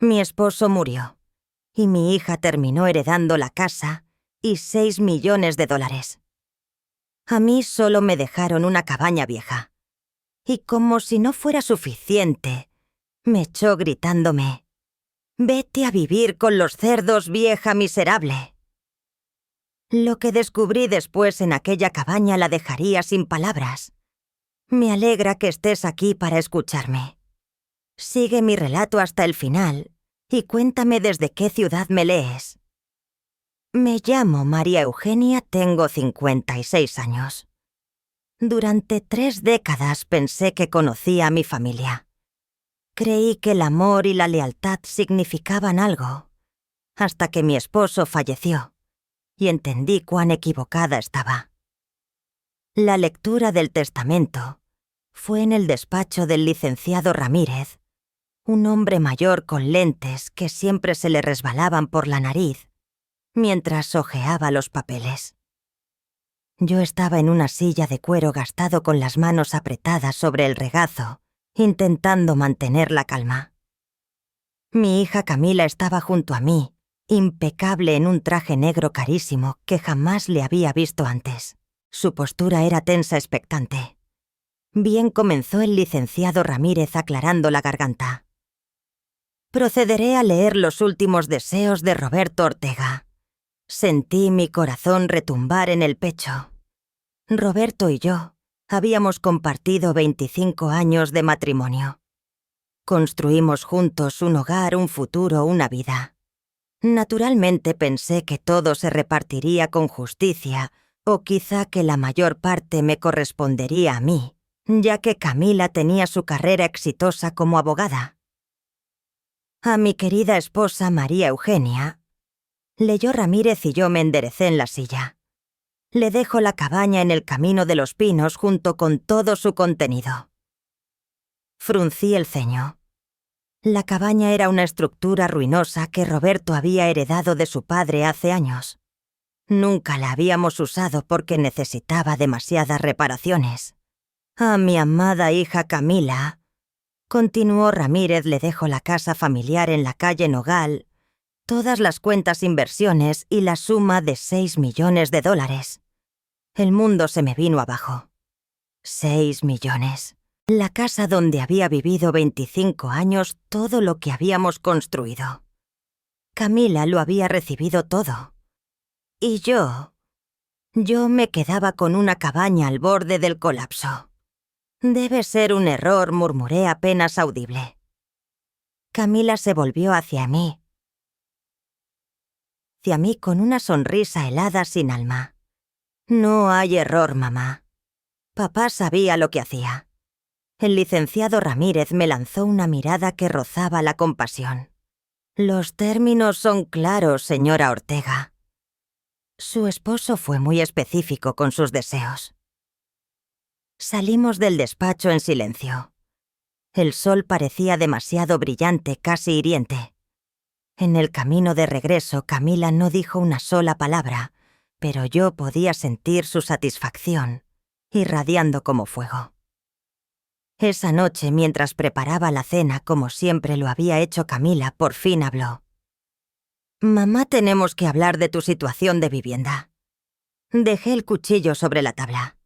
Mi esposo murió y mi hija terminó heredando la casa y $6 millones. A mí solo me dejaron una cabaña vieja. Y como si no fuera suficiente, me echó gritándome: «Vete a vivir con los cerdos, vieja miserable». Lo que descubrí después en aquella cabaña la dejaría sin palabras. Me alegra que estés aquí para escucharme. Sigue mi relato hasta el final y cuéntame desde qué ciudad me lees. Me llamo María Eugenia, tengo 56 años. Durante 3 décadas pensé que conocía a mi familia. Creí que el amor y la lealtad significaban algo, hasta que mi esposo falleció y entendí cuán equivocada estaba. La lectura del testamento fue en el despacho del licenciado Ramírez, un hombre mayor con lentes que siempre se le resbalaban por la nariz mientras hojeaba los papeles. Yo estaba en una silla de cuero gastado con las manos apretadas sobre el regazo, intentando mantener la calma. Mi hija Camila estaba junto a mí, impecable en un traje negro carísimo que jamás le había visto antes. Su postura era tensa, expectante. Bien comenzó el licenciado Ramírez aclarando la garganta. Procederé a leer los últimos deseos de Roberto Ortega. Sentí mi corazón retumbar en el pecho. Roberto y yo habíamos compartido 25 años de matrimonio. Construimos juntos un hogar, un futuro, una vida. Naturalmente pensé que todo se repartiría con justicia, o quizá que la mayor parte me correspondería a mí, ya que Camila tenía su carrera exitosa como abogada. A mi querida esposa María Eugenia, leyó Ramírez y yo me enderecé en la silla. Le dejo la cabaña en el Camino de los Pinos junto con todo su contenido. Fruncí el ceño. La cabaña era una estructura ruinosa que Roberto había heredado de su padre hace años. Nunca la habíamos usado porque necesitaba demasiadas reparaciones. A mi amada hija Camila, continuó Ramírez, le dejo la casa familiar en la calle Nogal, todas las cuentas, inversiones y la suma de $6 millones. El mundo se me vino abajo. 6 millones. La casa donde había vivido 25 años, todo lo que habíamos construido. Camila lo había recibido todo. Y yo me quedaba con una cabaña al borde del colapso. Debe ser un error, murmuré apenas audible. Camila se volvió hacia mí con una sonrisa helada sin alma. No hay error, mamá. Papá sabía lo que hacía. El licenciado Ramírez me lanzó una mirada que rozaba la compasión. Los términos son claros, señora Ortega. Su esposo fue muy específico con sus deseos. Salimos del despacho en silencio. El sol parecía demasiado brillante, casi hiriente. En el camino de regreso, Camila no dijo una sola palabra, pero yo podía sentir su satisfacción, irradiando como fuego. Esa noche, mientras preparaba la cena, como siempre lo había hecho Camila, por fin habló. «Mamá, tenemos que hablar de tu situación de vivienda». Dejé el cuchillo sobre la tabla.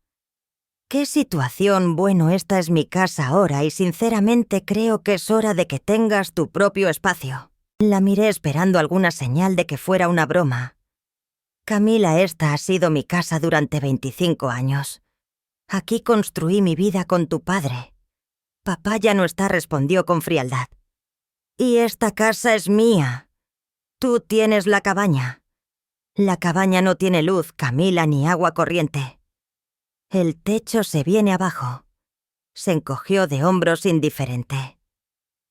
«¿Qué situación? Bueno, esta es mi casa ahora y sinceramente creo que es hora de que tengas tu propio espacio». La miré esperando alguna señal de que fuera una broma. «Camila, esta ha sido mi casa durante 25 años. Aquí construí mi vida con tu padre. Papá ya no está», respondió con frialdad. «Y esta casa es mía. Tú tienes la cabaña. La cabaña no tiene luz, Camila, ni agua corriente. El techo se viene abajo». Se encogió de hombros indiferente.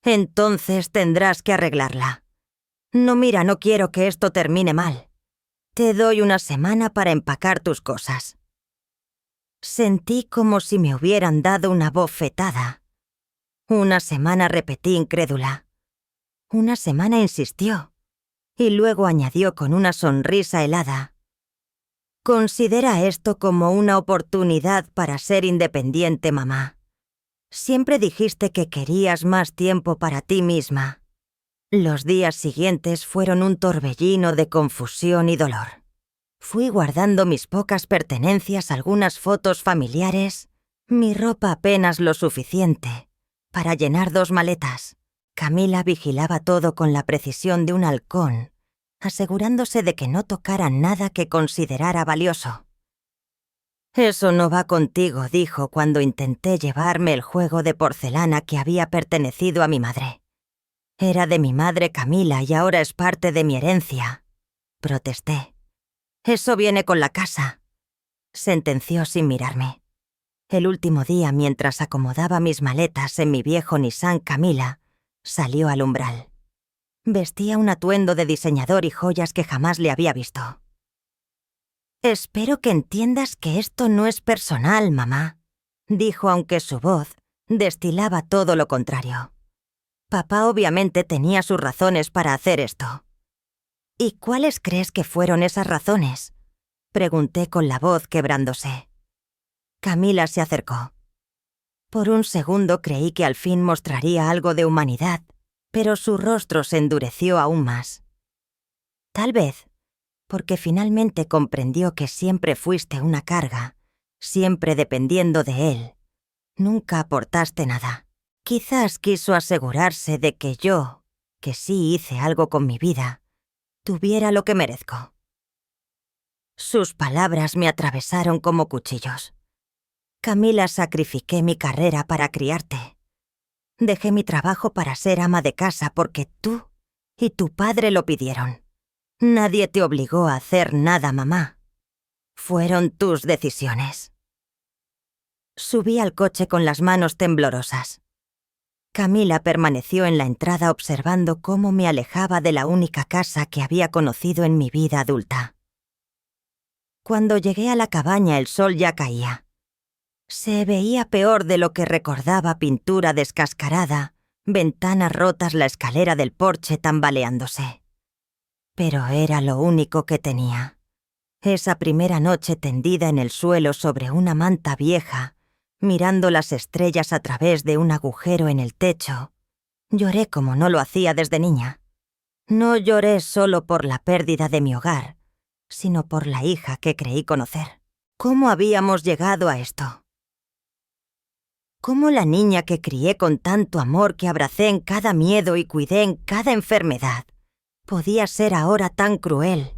«Entonces tendrás que arreglarla. No, mira, no quiero que esto termine mal. Te doy una semana para empacar tus cosas». Sentí como si me hubieran dado una bofetada. «Una semana», repetí incrédula. «Una semana», insistió, y luego añadió con una sonrisa helada. «Considera esto como una oportunidad para ser independiente, mamá. Siempre dijiste que querías más tiempo para ti misma». Los días siguientes fueron un torbellino de confusión y dolor. Fui guardando mis pocas pertenencias, algunas fotos familiares, mi ropa apenas lo suficiente para llenar 2 maletas. Camila vigilaba todo con la precisión de un halcón, asegurándose de que no tocara nada que considerara valioso. «Eso no va contigo», dijo cuando intenté llevarme el juego de porcelana que había pertenecido a mi madre. «Era de mi madre Camila y ahora es parte de mi herencia», protesté. «Eso viene con la casa», sentenció sin mirarme. El último día, mientras acomodaba mis maletas en mi viejo Nissan, Camila salió al umbral. Vestía un atuendo de diseñador y joyas que jamás le había visto. «Espero que entiendas que esto no es personal, mamá», dijo, aunque su voz destilaba todo lo contrario. Papá obviamente tenía sus razones para hacer esto. «¿Y cuáles crees que fueron esas razones?», pregunté con la voz quebrándose. Camila se acercó. Por un segundo creí que al fin mostraría algo de humanidad, pero su rostro se endureció aún más. Tal vez porque finalmente comprendió que siempre fuiste una carga, siempre dependiendo de él. Nunca aportaste nada. Quizás quiso asegurarse de que yo, que sí hice algo con mi vida, tuviera lo que merezco. Sus palabras me atravesaron como cuchillos. «Camila, sacrifiqué mi carrera para criarte. Dejé mi trabajo para ser ama de casa porque tú y tu padre lo pidieron. Nadie te obligó a hacer nada, mamá. Fueron tus decisiones». Subí al coche con las manos temblorosas. Camila permaneció en la entrada observando cómo me alejaba de la única casa que había conocido en mi vida adulta. Cuando llegué a la cabaña, el sol ya caía. Se veía peor de lo que recordaba: pintura descascarada, ventanas rotas, la escalera del porche tambaleándose. Pero era lo único que tenía. Esa primera noche tendida en el suelo sobre una manta vieja, mirando las estrellas a través de un agujero en el techo, lloré como no lo hacía desde niña. No lloré solo por la pérdida de mi hogar, sino por la hija que creí conocer. ¿Cómo habíamos llegado a esto? ¿Cómo la niña que crié con tanto amor, que abracé en cada miedo y cuidé en cada enfermedad, podía ser ahora tan cruel?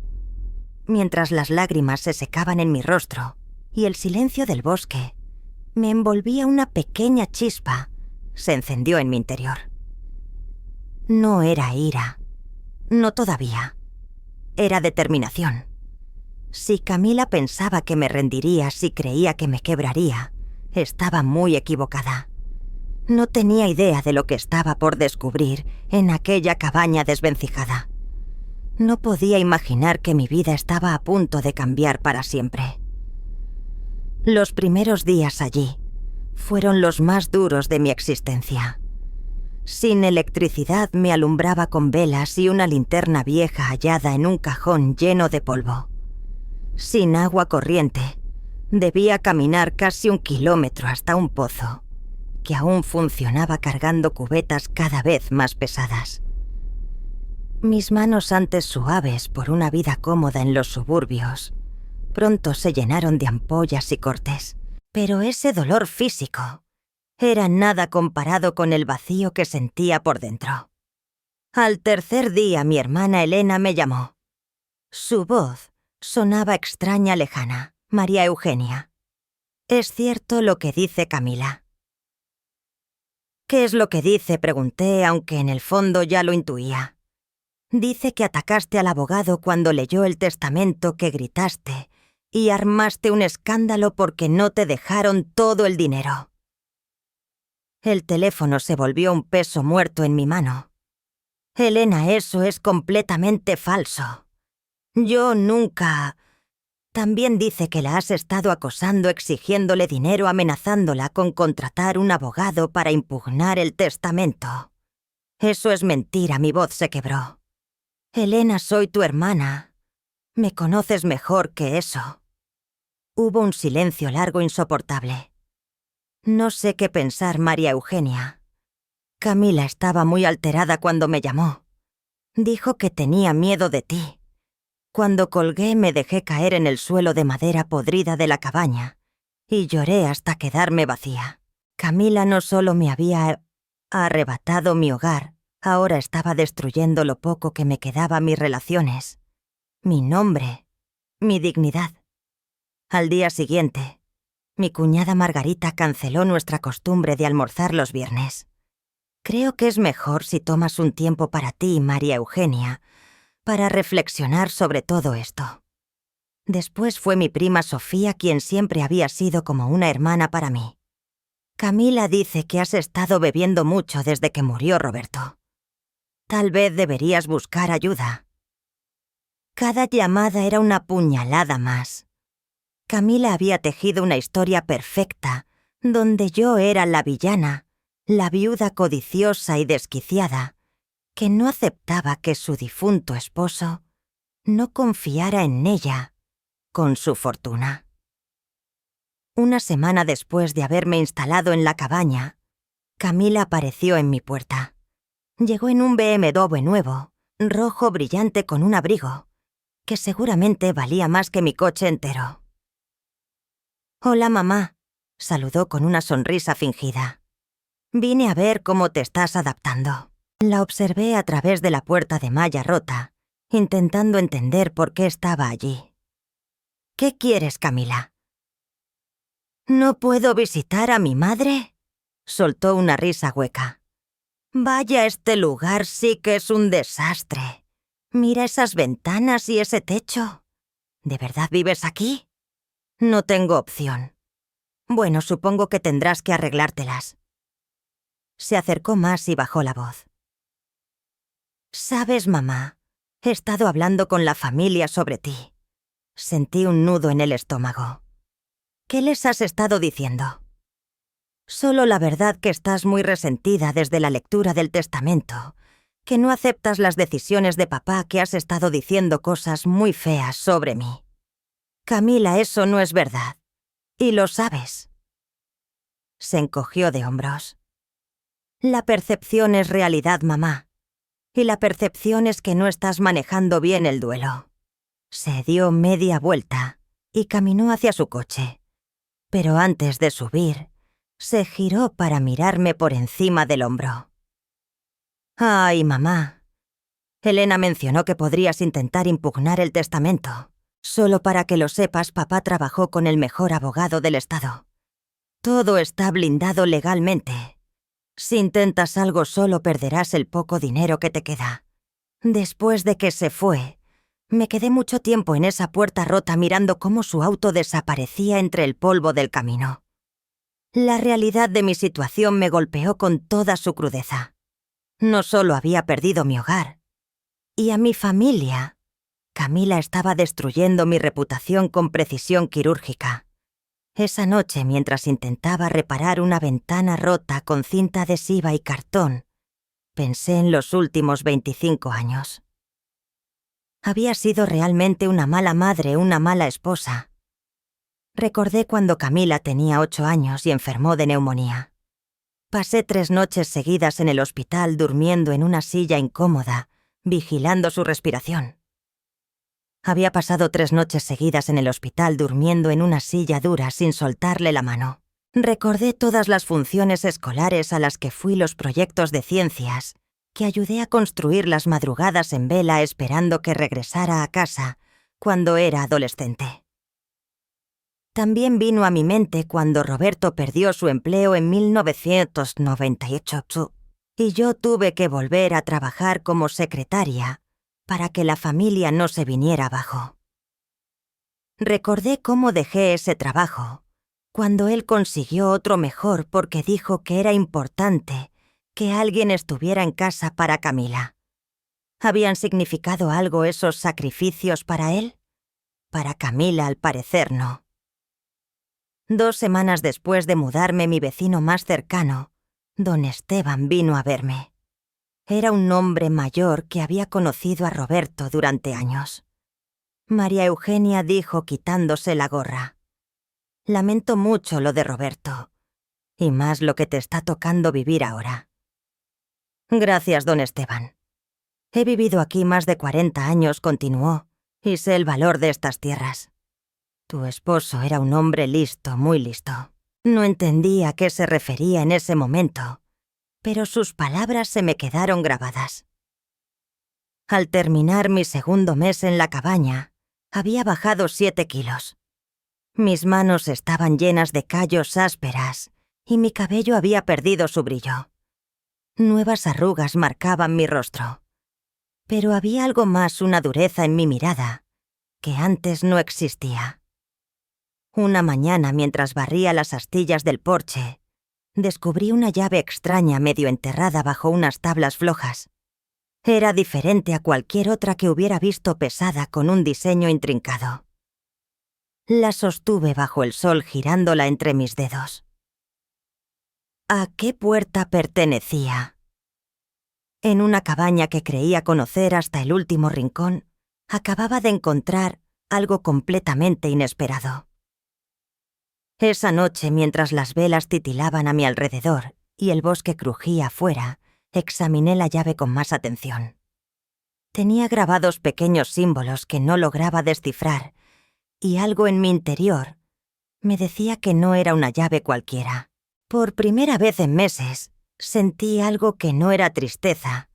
Mientras las lágrimas se secaban en mi rostro y el silencio del bosque me envolvía, una pequeña chispa se encendió en mi interior. No era ira, no todavía. Era determinación. Si Camila pensaba que me rendiría, si creía que me quebraría, estaba muy equivocada. No tenía idea de lo que estaba por descubrir en aquella cabaña desvencijada. No podía imaginar que mi vida estaba a punto de cambiar para siempre. Los primeros días allí fueron los más duros de mi existencia. Sin electricidad me alumbraba con velas y una linterna vieja hallada en un cajón lleno de polvo. Sin agua corriente, debía caminar casi 1 kilómetro hasta un pozo, que aún funcionaba cargando cubetas cada vez más pesadas. Mis manos, antes suaves por una vida cómoda en los suburbios, pronto se llenaron de ampollas y cortes, pero ese dolor físico era nada comparado con el vacío que sentía por dentro. Al tercer día, mi hermana Elena me llamó. Su voz sonaba extraña, lejana. «María Eugenia, es cierto lo que dice Camila». «¿Qué es lo que dice?», pregunté, aunque en el fondo ya lo intuía. «Dice que atacaste al abogado cuando leyó el testamento, que gritaste y armaste un escándalo porque no te dejaron todo el dinero». El teléfono se volvió un peso muerto en mi mano. «Elena, eso es completamente falso. Yo nunca...». «También dice que la has estado acosando, exigiéndole dinero, amenazándola con contratar un abogado para impugnar el testamento». «Eso es mentira», mi voz se quebró. «Elena, soy tu hermana. Me conoces mejor que eso». Hubo un silencio largo, insoportable. No sé qué pensar, María Eugenia. Camila estaba muy alterada cuando me llamó. Dijo que tenía miedo de ti. Cuando colgué me dejé caer en el suelo de madera podrida de la cabaña y lloré hasta quedarme vacía. Camila no solo me había arrebatado mi hogar, ahora estaba destruyendo lo poco que me quedaba, mis relaciones, mi nombre, mi dignidad. Al día siguiente, mi cuñada Margarita canceló nuestra costumbre de almorzar los viernes. Creo que es mejor si tomas un tiempo para ti, María Eugenia, para reflexionar sobre todo esto. Después fue mi prima Sofía quien siempre había sido como una hermana para mí. Camila dice que has estado bebiendo mucho desde que murió Roberto. Tal vez deberías buscar ayuda. Cada llamada era una puñalada más. Camila había tejido una historia perfecta, donde yo era la villana, la viuda codiciosa y desquiciada, que no aceptaba que su difunto esposo no confiara en ella con su fortuna. Una semana después de haberme instalado en la cabaña, Camila apareció en mi puerta. Llegó en un BMW nuevo, rojo brillante con un abrigo, que seguramente valía más que mi coche entero. «Hola, mamá», saludó con una sonrisa fingida. «Vine a ver cómo te estás adaptando». La observé a través de la puerta de malla rota, intentando entender por qué estaba allí. «¿Qué quieres, Camila?» «¿No puedo visitar a mi madre?», soltó una risa hueca. «Vaya, este lugar sí que es un desastre. Mira esas ventanas y ese techo. ¿De verdad vives aquí?» «No tengo opción». «Bueno, supongo que tendrás que arreglártelas». Se acercó más y bajó la voz. «Sabes, mamá, he estado hablando con la familia sobre ti». Sentí un nudo en el estómago. «¿Qué les has estado diciendo?» «Solo la verdad, que estás muy resentida desde la lectura del testamento, que no aceptas las decisiones de papá, que has estado diciendo cosas muy feas sobre mí». «Camila, eso no es verdad. Y lo sabes». Se encogió de hombros. «La percepción es realidad, mamá. Y la percepción es que no estás manejando bien el duelo». Se dio media vuelta y caminó hacia su coche. Pero antes de subir, se giró para mirarme por encima del hombro. «Ay, mamá. Elena mencionó que podrías intentar impugnar el testamento. Solo para que lo sepas, papá trabajó con el mejor abogado del estado. Todo está blindado legalmente. Si intentas algo, solo perderás el poco dinero que te queda». Después de que se fue, me quedé mucho tiempo en esa puerta rota mirando cómo su auto desaparecía entre el polvo del camino. La realidad de mi situación me golpeó con toda su crudeza. No solo había perdido mi hogar, y a mi familia. Camila estaba destruyendo mi reputación con precisión quirúrgica. Esa noche, mientras intentaba reparar una ventana rota con cinta adhesiva y cartón, pensé en los últimos 25 años. Había sido realmente una mala madre, una mala esposa. Recordé cuando Camila tenía 8 años y enfermó de neumonía. Pasé 3 noches seguidas en el hospital durmiendo en una silla incómoda, vigilando su respiración. Había pasado 3 noches seguidas en el hospital durmiendo en una silla dura sin soltarle la mano. Recordé todas las funciones escolares a las que fui, los proyectos de ciencias, que ayudé a construir, las madrugadas en vela esperando que regresara a casa cuando era adolescente. También vino a mi mente cuando Roberto perdió su empleo en 1998 y yo tuve que volver a trabajar como secretaria para que la familia no se viniera abajo. Recordé cómo dejé ese trabajo cuando él consiguió otro mejor porque dijo que era importante que alguien estuviera en casa para Camila. ¿Habían significado algo esos sacrificios para él? Para Camila, al parecer, no. 2 semanas después de mudarme, mi vecino más cercano, don Esteban, vino a verme. Era un hombre mayor que había conocido a Roberto durante años. María Eugenia dijo quitándose la gorra: «Lamento mucho lo de Roberto, y más lo que te está tocando vivir ahora». «Gracias, don Esteban. He vivido aquí más de 40 años, continuó, y sé el valor de estas tierras. Tu esposo era un hombre listo, muy listo. No entendí a qué se refería en ese momento, pero sus palabras se me quedaron grabadas. Al terminar mi segundo mes en la cabaña, había bajado 7 kilos. Mis manos estaban llenas de callos ásperas y mi cabello había perdido su brillo. Nuevas arrugas marcaban mi rostro. Pero había algo más, una dureza en mi mirada, que antes no existía. Una mañana, mientras barría las astillas del porche, descubrí una llave extraña medio enterrada bajo unas tablas flojas. Era diferente a cualquier otra que hubiera visto, pesada con un diseño intrincado. La sostuve bajo el sol girándola entre mis dedos. ¿A qué puerta pertenecía? En una cabaña que creía conocer hasta el último rincón, acababa de encontrar algo completamente inesperado. Esa noche, mientras las velas titilaban a mi alrededor y el bosque crujía afuera, examiné la llave con más atención. Tenía grabados pequeños símbolos que no lograba descifrar, y algo en mi interior me decía que no era una llave cualquiera. Por primera vez en meses, sentí algo que no era tristeza,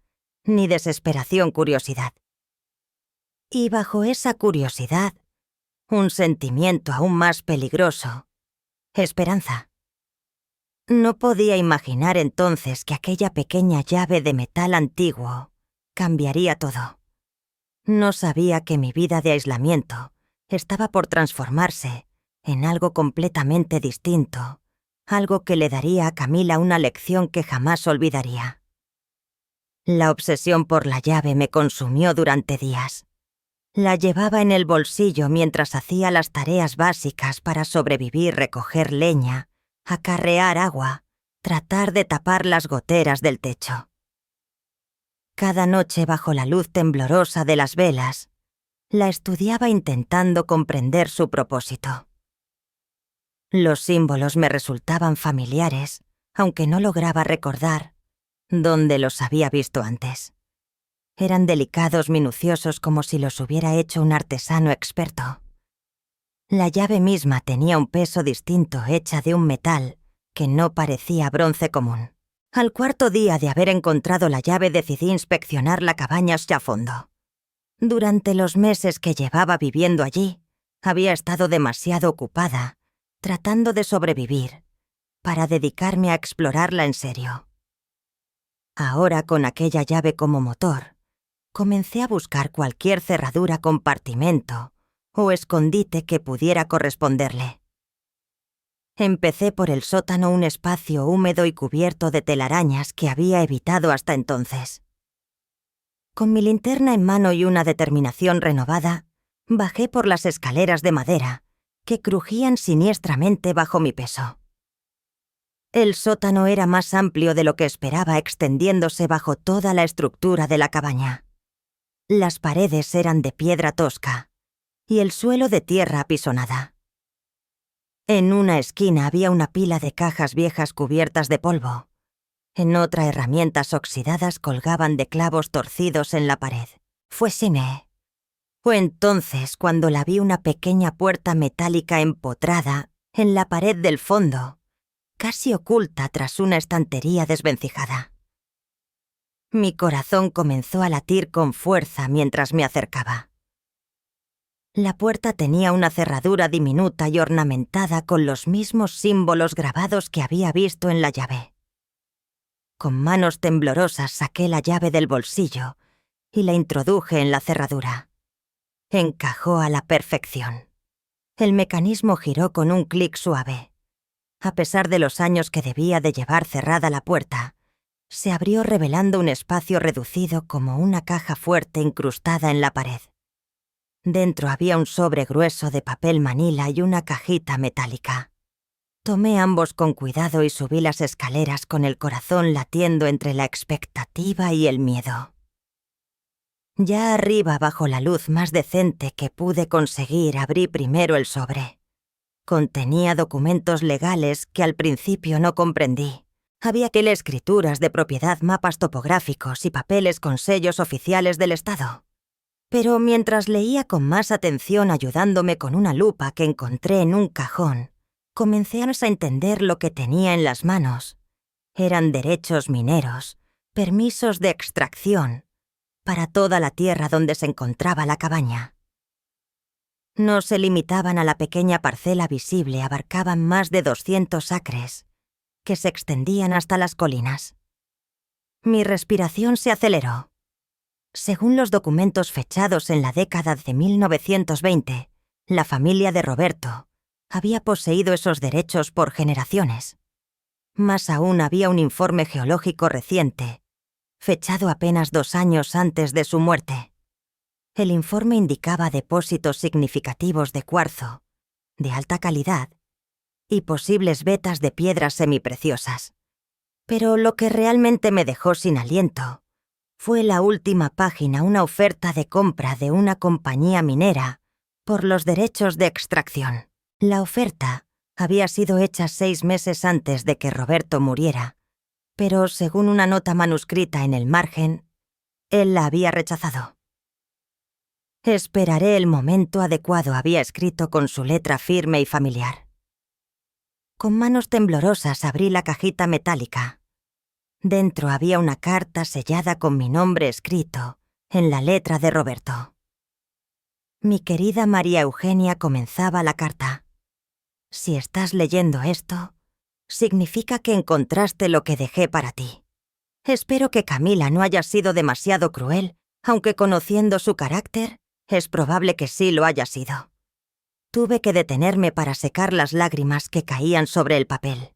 ni desesperación, curiosidad. Y bajo esa curiosidad, un sentimiento aún más peligroso: esperanza. No podía imaginar entonces que aquella pequeña llave de metal antiguo cambiaría todo. No sabía que mi vida de aislamiento estaba por transformarse en algo completamente distinto, algo que le daría a Camila una lección que jamás olvidaría. La obsesión por la llave me consumió durante días. La llevaba en el bolsillo mientras hacía las tareas básicas para sobrevivir: recoger leña, acarrear agua, tratar de tapar las goteras del techo. Cada noche, bajo la luz temblorosa de las velas, la estudiaba intentando comprender su propósito. Los símbolos me resultaban familiares, aunque no lograba recordar dónde los había visto antes. Eran delicados, minuciosos, como si los hubiera hecho un artesano experto. La llave misma tenía un peso distinto, hecha de un metal que no parecía bronce común. Al cuarto día de haber encontrado la llave, decidí inspeccionar la cabaña a fondo. Durante los meses que llevaba viviendo allí, había estado demasiado ocupada, tratando de sobrevivir, para dedicarme a explorarla en serio. Ahora, con aquella llave como motor, comencé a buscar cualquier cerradura, compartimento o escondite que pudiera corresponderle. Empecé por el sótano, un espacio húmedo y cubierto de telarañas que había evitado hasta entonces. Con mi linterna en mano y una determinación renovada, bajé por las escaleras de madera que crujían siniestramente bajo mi peso. El sótano era más amplio de lo que esperaba, extendiéndose bajo toda la estructura de la cabaña. Las paredes eran de piedra tosca y el suelo de tierra apisonada. En una esquina había una pila de cajas viejas cubiertas de polvo. En otra, herramientas oxidadas colgaban de clavos torcidos en la pared. Fue entonces cuando la vi: una pequeña puerta metálica empotrada en la pared del fondo, casi oculta tras una estantería desvencijada. Mi corazón comenzó a latir con fuerza mientras me acercaba. La puerta tenía una cerradura diminuta y ornamentada con los mismos símbolos grabados que había visto en la llave. Con manos temblorosas saqué la llave del bolsillo y la introduje en la cerradura. Encajó a la perfección. El mecanismo giró con un clic suave. A pesar de los años que debía de llevar cerrada la puerta, se abrió revelando un espacio reducido como una caja fuerte incrustada en la pared. Dentro había un sobre grueso de papel manila y una cajita metálica. Tomé ambos con cuidado y subí las escaleras con el corazón latiendo entre la expectativa y el miedo. Ya arriba, bajo la luz más decente que pude conseguir, abrí primero el sobre. Contenía documentos legales que al principio no comprendí. Había que leer escrituras de propiedad, mapas topográficos y papeles con sellos oficiales del Estado. Pero mientras leía con más atención ayudándome con una lupa que encontré en un cajón, comencé a entender lo que tenía en las manos. Eran derechos mineros, permisos de extracción, para toda la tierra donde se encontraba la cabaña. No se limitaban a la pequeña parcela visible, abarcaban más de 200 acres, que se extendían hasta las colinas. Mi respiración se aceleró. Según los documentos fechados en la década de 1920, la familia de Roberto había poseído esos derechos por generaciones. Más aún, había un informe geológico reciente, fechado apenas 2 años antes de su muerte. El informe indicaba depósitos significativos de cuarzo, de alta calidad, y posibles vetas de piedras semipreciosas. Pero lo que realmente me dejó sin aliento fue la última página, una oferta de compra de una compañía minera por los derechos de extracción. La oferta había sido hecha 6 meses antes de que Roberto muriera, pero según una nota manuscrita en el margen, él la había rechazado. Esperaré el momento adecuado, había escrito con su letra firme y familiar. Con manos temblorosas abrí la cajita metálica. Dentro había una carta sellada con mi nombre escrito en la letra de Roberto. Mi querida María Eugenia, comenzaba la carta. Si estás leyendo esto, significa que encontraste lo que dejé para ti. Espero que Camila no haya sido demasiado cruel, aunque conociendo su carácter, es probable que sí lo haya sido. Tuve que detenerme para secar las lágrimas que caían sobre el papel.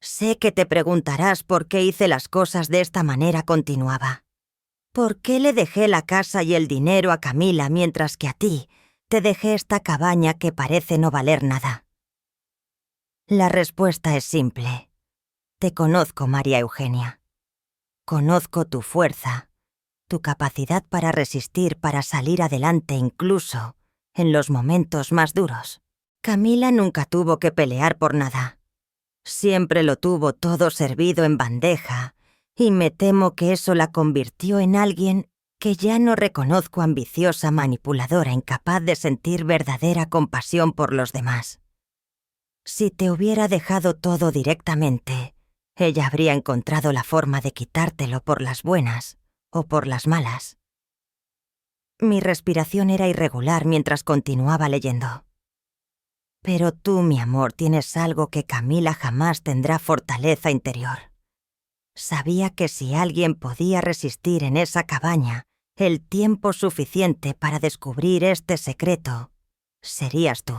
Sé que te preguntarás por qué hice las cosas de esta manera, continuaba. ¿Por qué le dejé la casa y el dinero a Camila mientras que a ti te dejé esta cabaña que parece no valer nada? La respuesta es simple. Te conozco, María Eugenia. Conozco tu fuerza, tu capacidad para resistir, para salir adelante incluso en los momentos más duros. Camila nunca tuvo que pelear por nada. Siempre lo tuvo todo servido en bandeja, y me temo que eso la convirtió en alguien que ya no reconozco, ambiciosa, manipuladora, incapaz de sentir verdadera compasión por los demás. Si te hubiera dejado todo directamente, ella habría encontrado la forma de quitártelo por las buenas o por las malas. Mi respiración era irregular mientras continuaba leyendo. Pero tú, mi amor, tienes algo que Camila jamás tendrá: fortaleza interior. Sabía que si alguien podía resistir en esa cabaña el tiempo suficiente para descubrir este secreto, serías tú.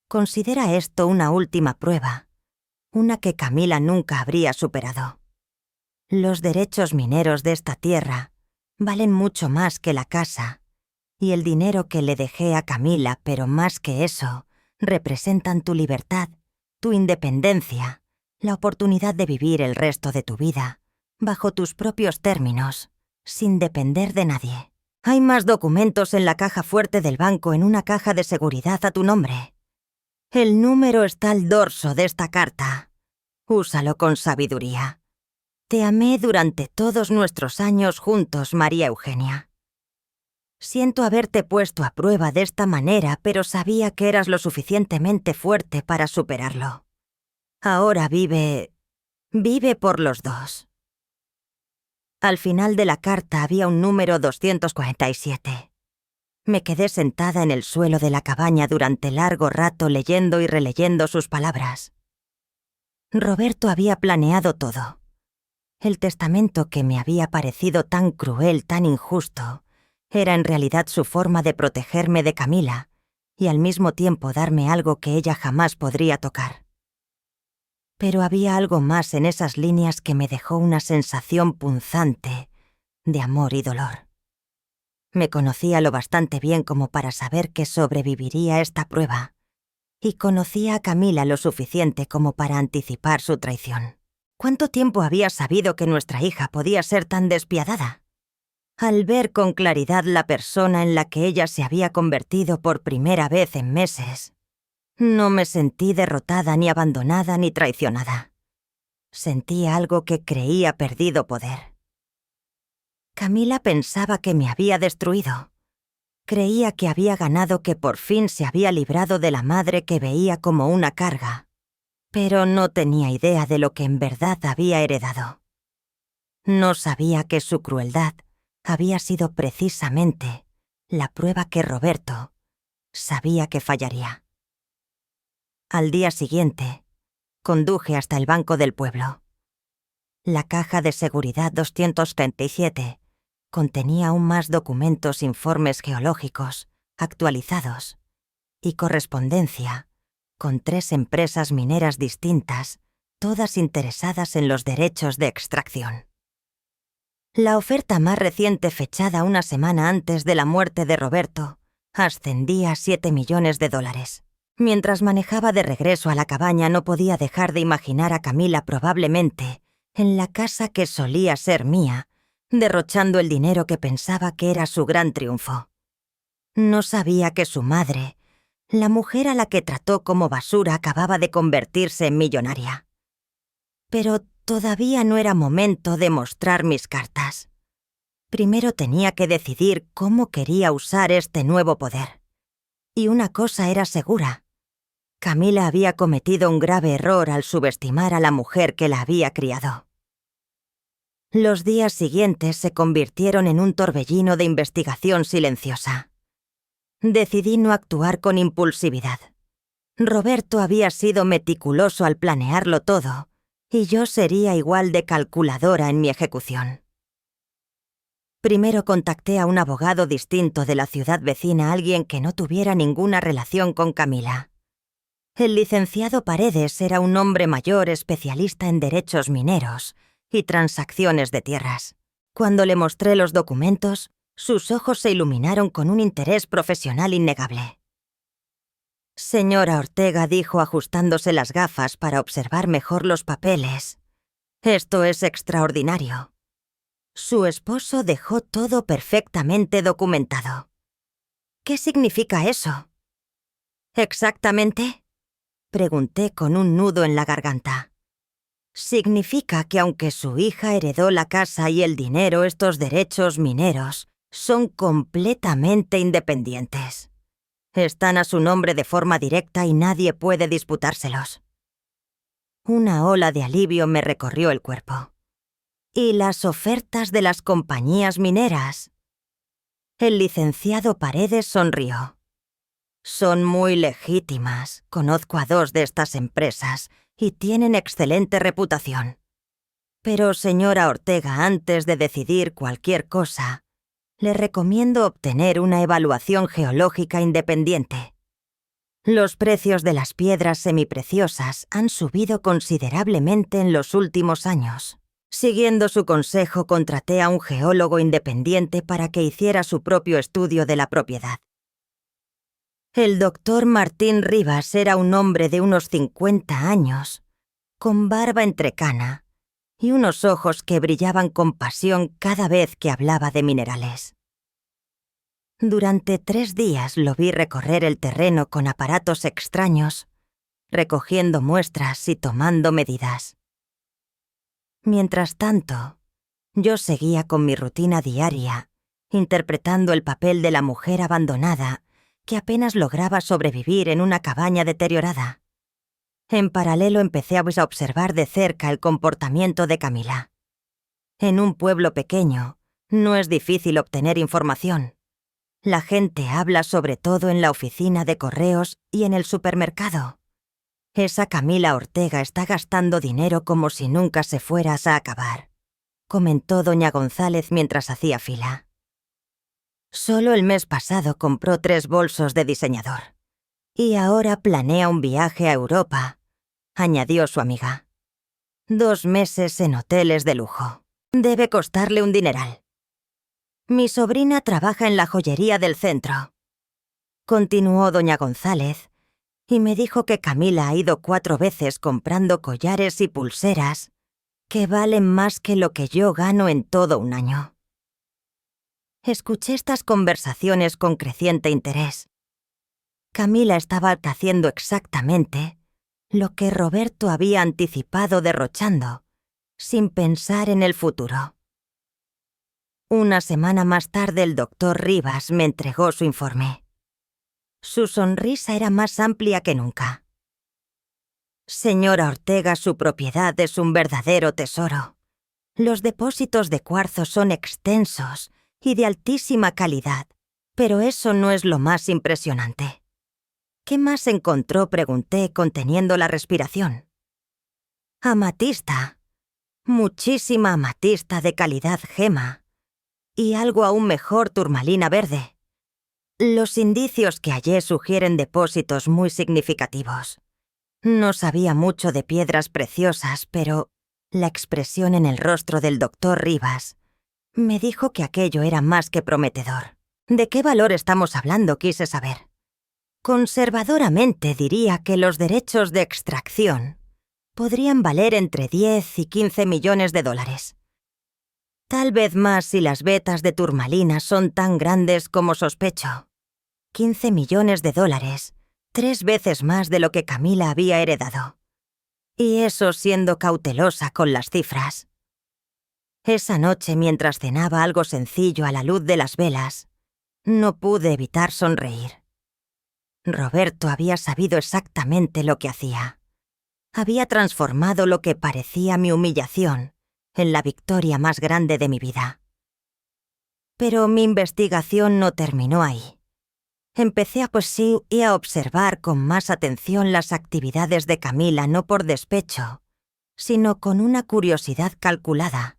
Considera esto una última prueba, una que Camila nunca habría superado. Los derechos mineros de esta tierra valen mucho más que la casa y el dinero que le dejé a Camila, pero más que eso, representan tu libertad, tu independencia, la oportunidad de vivir el resto de tu vida bajo tus propios términos, sin depender de nadie. Hay más documentos en la caja fuerte del banco, en una caja de seguridad a tu nombre. El número está al dorso de esta carta. Úsalo con sabiduría. Te amé durante todos nuestros años juntos, María Eugenia. Siento haberte puesto a prueba de esta manera, pero sabía que eras lo suficientemente fuerte para superarlo. Ahora vive por los dos. Al final de la carta había un número 247. Me quedé sentada en el suelo de la cabaña durante largo rato leyendo y releyendo sus palabras. Roberto había planeado todo. El testamento que me había parecido tan cruel, tan injusto, era en realidad su forma de protegerme de Camila y al mismo tiempo darme algo que ella jamás podría tocar. Pero había algo más en esas líneas que me dejó una sensación punzante de amor y dolor. Me conocía lo bastante bien como para saber que sobreviviría a esta prueba, y conocía a Camila lo suficiente como para anticipar su traición. ¿Cuánto tiempo había sabido que nuestra hija podía ser tan despiadada? Al ver con claridad la persona en la que ella se había convertido por primera vez en meses, no me sentí derrotada, ni abandonada, ni traicionada. Sentí algo que creía perdido poder. Camila pensaba que me había destruido. Creía que había ganado, que por fin se había librado de la madre que veía como una carga, pero no tenía idea de lo que en verdad había heredado. No sabía que su crueldad había sido precisamente la prueba que Roberto sabía que fallaría. Al día siguiente, conduje hasta el Banco del Pueblo. La caja de seguridad 237 contenía aún más documentos, informes geológicos actualizados y correspondencia con 3 empresas mineras distintas, todas interesadas en los derechos de extracción. La oferta más reciente, fechada una semana antes de la muerte de Roberto, ascendía a $7 millones. Mientras manejaba de regreso a la cabaña, no podía dejar de imaginar a Camila probablemente en la casa que solía ser mía, derrochando el dinero que pensaba que era su gran triunfo. No sabía que su madre, la mujer a la que trató como basura, acababa de convertirse en millonaria. Pero todavía no era momento de mostrar mis cartas. Primero tenía que decidir cómo quería usar este nuevo poder. Y una cosa era segura: Camila había cometido un grave error al subestimar a la mujer que la había criado. Los días siguientes se convirtieron en un torbellino de investigación silenciosa. Decidí no actuar con impulsividad. Roberto había sido meticuloso al planearlo todo, y yo sería igual de calculadora en mi ejecución. Primero contacté a un abogado distinto de la ciudad vecina, alguien que no tuviera ninguna relación con Camila. El licenciado Paredes era un hombre mayor especialista en derechos mineros y transacciones de tierras. Cuando le mostré los documentos, sus ojos se iluminaron con un interés profesional innegable. «Señora Ortega», dijo ajustándose las gafas para observar mejor los papeles, «esto es extraordinario. Su esposo dejó todo perfectamente documentado». «¿Qué significa eso?» «¿Exactamente?», pregunté con un nudo en la garganta. «Significa que aunque su hija heredó la casa y el dinero, estos derechos mineros son completamente independientes. Están a su nombre de forma directa y nadie puede disputárselos». Una ola de alivio me recorrió el cuerpo. «¿Y las ofertas de las compañías mineras?». El licenciado Paredes sonrió. «Son muy legítimas. Conozco a 2 de estas empresas y tienen excelente reputación. Pero, señora Ortega, antes de decidir cualquier cosa, le recomiendo obtener una evaluación geológica independiente. Los precios de las piedras semipreciosas han subido considerablemente en los últimos años. Siguiendo su consejo, contraté a un geólogo independiente para que hiciera su propio estudio de la propiedad. El doctor Martín Rivas era un hombre de unos 50 años, con barba entrecana y unos ojos que brillaban con pasión cada vez que hablaba de minerales. Durante 3 días lo vi recorrer el terreno con aparatos extraños, recogiendo muestras y tomando medidas. Mientras tanto, yo seguía con mi rutina diaria, interpretando el papel de la mujer abandonada que apenas lograba sobrevivir en una cabaña deteriorada. En paralelo empecé a observar de cerca el comportamiento de Camila. En un pueblo pequeño, no es difícil obtener información. La gente habla sobre todo en la oficina de correos y en el supermercado. Esa Camila Ortega está gastando dinero como si nunca se fuera a acabar, comentó doña González mientras hacía fila. Solo el mes pasado compró 3 bolsos de diseñador. Y ahora planea un viaje a Europa, añadió su amiga. 2 meses en hoteles de lujo. Debe costarle un dineral. Mi sobrina trabaja en la joyería del centro, continuó doña González, y me dijo que Camila ha ido 4 veces comprando collares y pulseras que valen más que lo que yo gano en todo un año. Escuché estas conversaciones con creciente interés. Camila estaba haciendo exactamente lo que Roberto había anticipado derrochando, sin pensar en el futuro. Una semana más tarde el doctor Rivas me entregó su informe. Su sonrisa era más amplia que nunca. Señora Ortega, su propiedad es un verdadero tesoro. Los depósitos de cuarzo son extensos y de altísima calidad, pero eso no es lo más impresionante. ¿Qué más encontró?, pregunté, conteniendo la respiración. Amatista. Muchísima amatista de calidad gema. Y algo aún mejor, turmalina verde. Los indicios que hallé sugieren depósitos muy significativos. No sabía mucho de piedras preciosas, pero la expresión en el rostro del doctor Rivas me dijo que aquello era más que prometedor. ¿De qué valor estamos hablando?, quise saber. Conservadoramente diría que los derechos de extracción podrían valer entre 10 y 15 millones de dólares. Tal vez más si las vetas de turmalina son tan grandes como sospecho. 15 millones de dólares, 3 veces más de lo que Camila había heredado. Y eso siendo cautelosa con las cifras. Esa noche, mientras cenaba algo sencillo a la luz de las velas, no pude evitar sonreír. Roberto había sabido exactamente lo que hacía. Había transformado lo que parecía mi humillación en la victoria más grande de mi vida. Pero mi investigación no terminó ahí. Empecé a observar con más atención las actividades de Camila, no por despecho, sino con una curiosidad calculada.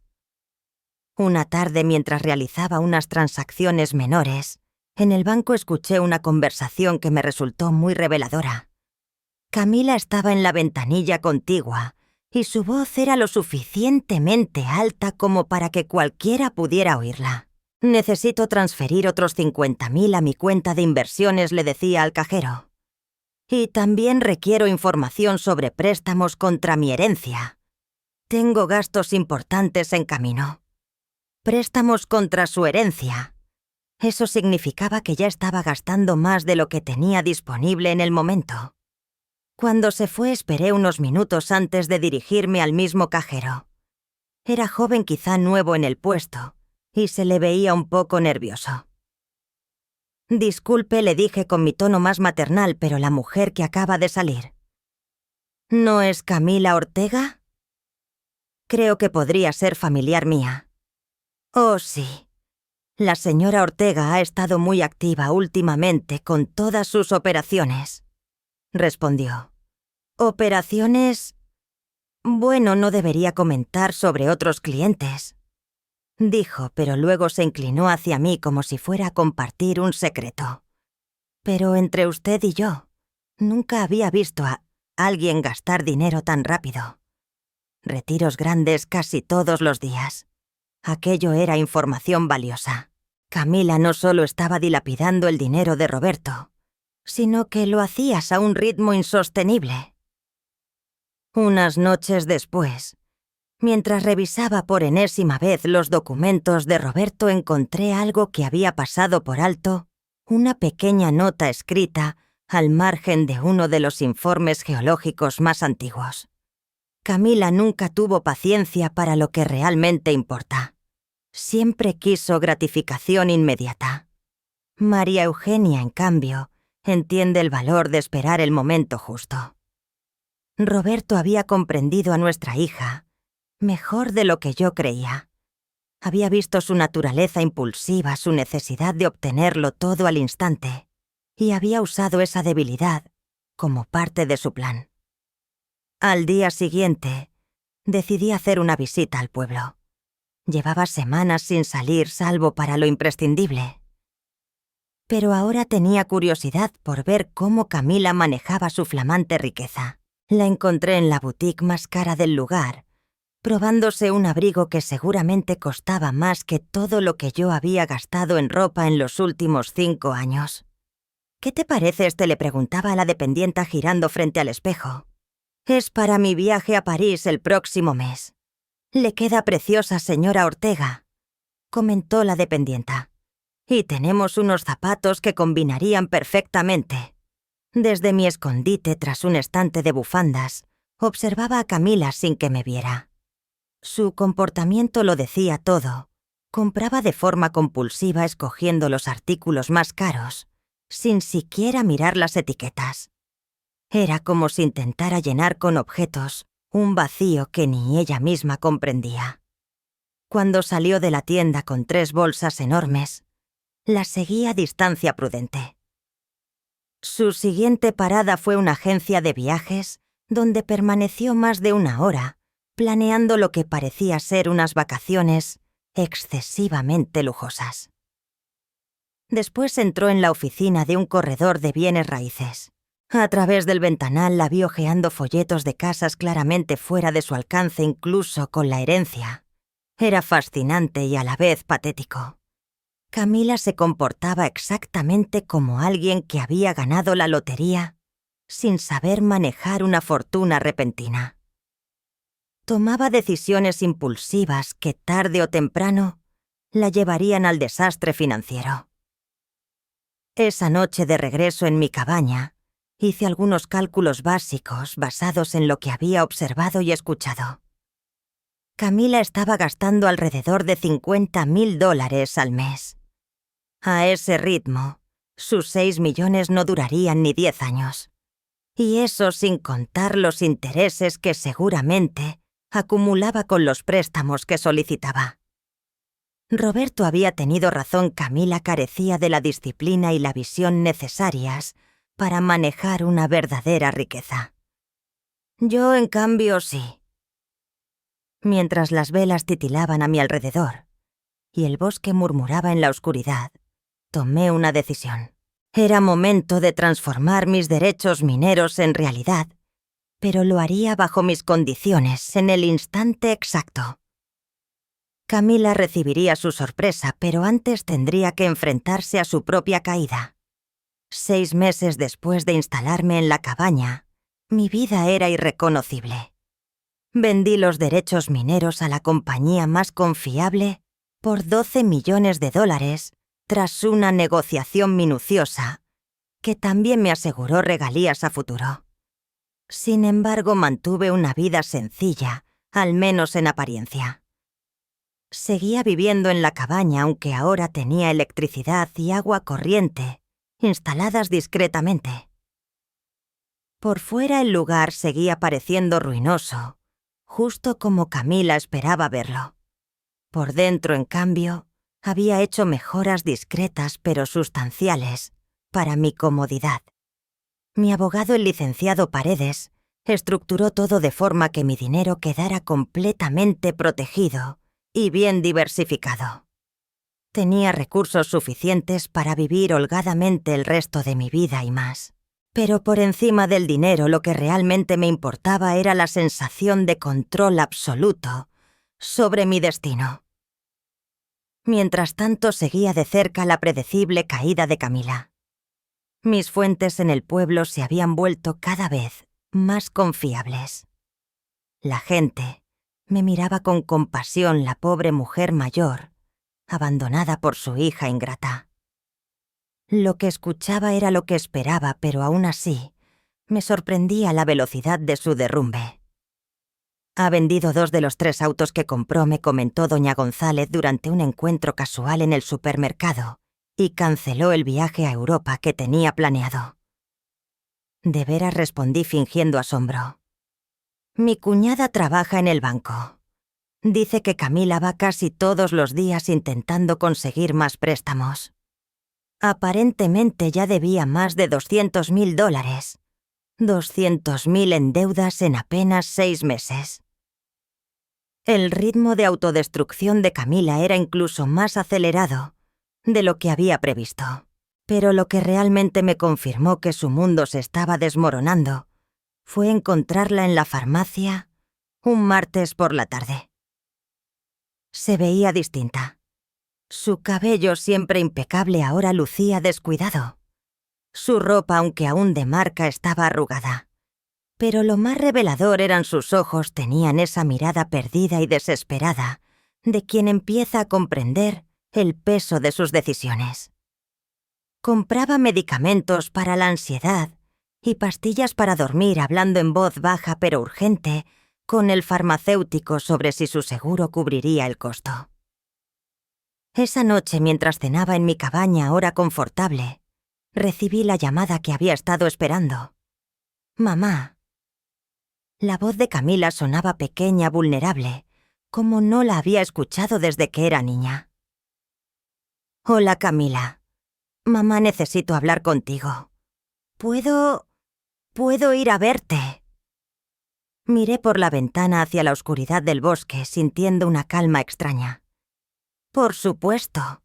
Una tarde, mientras realizaba unas transacciones menores, en el banco escuché una conversación que me resultó muy reveladora. Camila estaba en la ventanilla contigua y su voz era lo suficientemente alta como para que cualquiera pudiera oírla. «Necesito transferir otros 50.000 a mi cuenta de inversiones», le decía al cajero. «Y también requiero información sobre préstamos contra mi herencia. Tengo gastos importantes en camino». Préstamos contra su herencia. Eso significaba que ya estaba gastando más de lo que tenía disponible en el momento. Cuando se fue, esperé unos minutos antes de dirigirme al mismo cajero. Era joven, quizá nuevo en el puesto, y se le veía un poco nervioso. «Disculpe», le dije con mi tono más maternal, pero la mujer que acaba de salir. «¿No es Camila Ortega?» «Creo que podría ser familiar mía». «Oh, sí. La señora Ortega ha estado muy activa últimamente con todas sus operaciones», respondió. «¿Operaciones? Bueno, no debería comentar sobre otros clientes», dijo, pero luego se inclinó hacia mí como si fuera a compartir un secreto. «Pero entre usted y yo, nunca había visto a alguien gastar dinero tan rápido. Retiros grandes casi todos los días. Aquello era información valiosa. Camila no solo estaba dilapidando el dinero de Roberto, sino que lo hacías a un ritmo insostenible». Unas noches después, mientras revisaba por enésima vez los documentos de Roberto, encontré algo que había pasado por alto, una pequeña nota escrita al margen de uno de los informes geológicos más antiguos. Camila nunca tuvo paciencia para lo que realmente importa. Siempre quiso gratificación inmediata. María Eugenia, en cambio, entiende el valor de esperar el momento justo. Roberto había comprendido a nuestra hija mejor de lo que yo creía. Había visto su naturaleza impulsiva, su necesidad de obtenerlo todo al instante, y había usado esa debilidad como parte de su plan. Al día siguiente, decidí hacer una visita al pueblo. Llevaba semanas sin salir salvo para lo imprescindible. Pero ahora tenía curiosidad por ver cómo Camila manejaba su flamante riqueza. La encontré en la boutique más cara del lugar, probándose un abrigo que seguramente costaba más que todo lo que yo había gastado en ropa en los últimos 5 años. «¿Qué te parece este?», le preguntaba a la dependienta girando frente al espejo. «Es para mi viaje a París el próximo mes. Le queda preciosa, señora Ortega», comentó la dependienta. «Y tenemos unos zapatos que combinarían perfectamente». Desde mi escondite tras un estante de bufandas, observaba a Camila sin que me viera. Su comportamiento lo decía todo. Compraba de forma compulsiva escogiendo los artículos más caros, sin siquiera mirar las etiquetas. Era como si intentara llenar con objetos un vacío que ni ella misma comprendía. Cuando salió de la tienda con 3 bolsas enormes, la seguí a distancia prudente. Su siguiente parada fue una agencia de viajes donde permaneció más de 1 hora, planeando lo que parecía ser unas vacaciones excesivamente lujosas. Después entró en la oficina de un corredor de bienes raíces. A través del ventanal la vi hojeando folletos de casas claramente fuera de su alcance, incluso con la herencia. Era fascinante y a la vez patético. Camila se comportaba exactamente como alguien que había ganado la lotería sin saber manejar una fortuna repentina. Tomaba decisiones impulsivas que tarde o temprano la llevarían al desastre financiero. Esa noche de regreso en mi cabaña, hice algunos cálculos básicos basados en lo que había observado y escuchado. Camila estaba gastando alrededor de $50,000 al mes. A ese ritmo, sus 6 millones no durarían ni 10 años. Y eso sin contar los intereses que seguramente acumulaba con los préstamos que solicitaba. Roberto había tenido razón, Camila carecía de la disciplina y la visión necesarias para manejar una verdadera riqueza. Yo, en cambio, sí. Mientras las velas titilaban a mi alrededor y el bosque murmuraba en la oscuridad, tomé una decisión. Era momento de transformar mis derechos mineros en realidad, pero lo haría bajo mis condiciones en el instante exacto. Camila recibiría su sorpresa, pero antes tendría que enfrentarse a su propia caída. 6 meses después de instalarme en la cabaña, mi vida era irreconocible. Vendí los derechos mineros a la compañía más confiable por $12 millones tras una negociación minuciosa, que también me aseguró regalías a futuro. Sin embargo, mantuve una vida sencilla, al menos en apariencia. Seguía viviendo en la cabaña, aunque ahora tenía electricidad y agua corriente, instaladas discretamente. Por fuera el lugar seguía pareciendo ruinoso, justo como Camila esperaba verlo. Por dentro, en cambio, había hecho mejoras discretas pero sustanciales para mi comodidad. Mi abogado, el licenciado Paredes, estructuró todo de forma que mi dinero quedara completamente protegido y bien diversificado. Tenía recursos suficientes para vivir holgadamente el resto de mi vida y más. Pero por encima del dinero, lo que realmente me importaba era la sensación de control absoluto sobre mi destino. Mientras tanto, seguía de cerca la predecible caída de Camila. Mis fuentes en el pueblo se habían vuelto cada vez más confiables. La gente me miraba con compasión, la pobre mujer mayor, abandonada por su hija ingrata. Lo que escuchaba era lo que esperaba, pero aún así me sorprendía la velocidad de su derrumbe. Ha vendido 2 de los 3 autos que compró, me comentó doña González durante un encuentro casual en el supermercado, y canceló el viaje a Europa que tenía planeado. De veras, respondí fingiendo asombro. Mi cuñada trabaja en el banco. Dice que Camila va casi todos los días intentando conseguir más préstamos. Aparentemente ya debía más de $200,000. $200,000 en deudas en apenas 6 meses. El ritmo de autodestrucción de Camila era incluso más acelerado de lo que había previsto. Pero lo que realmente me confirmó que su mundo se estaba desmoronando fue encontrarla en la farmacia un martes por la tarde. Se veía distinta. Su cabello, siempre impecable, ahora lucía descuidado. Su ropa, aunque aún de marca, estaba arrugada. Pero lo más revelador eran sus ojos. Tenían esa mirada perdida y desesperada de quien empieza a comprender el peso de sus decisiones. Compraba medicamentos para la ansiedad y pastillas para dormir hablando en voz baja pero urgente con el farmacéutico sobre si su seguro cubriría el costo. Esa noche, mientras cenaba en mi cabaña ahora confortable, recibí la llamada que había estado esperando. «Mamá». La voz de Camila sonaba pequeña, vulnerable, como no la había escuchado desde que era niña. «Hola, Camila. Mamá, necesito hablar contigo. ¿Puedo ir a verte?» Miré por la ventana hacia la oscuridad del bosque, sintiendo una calma extraña. «Por supuesto.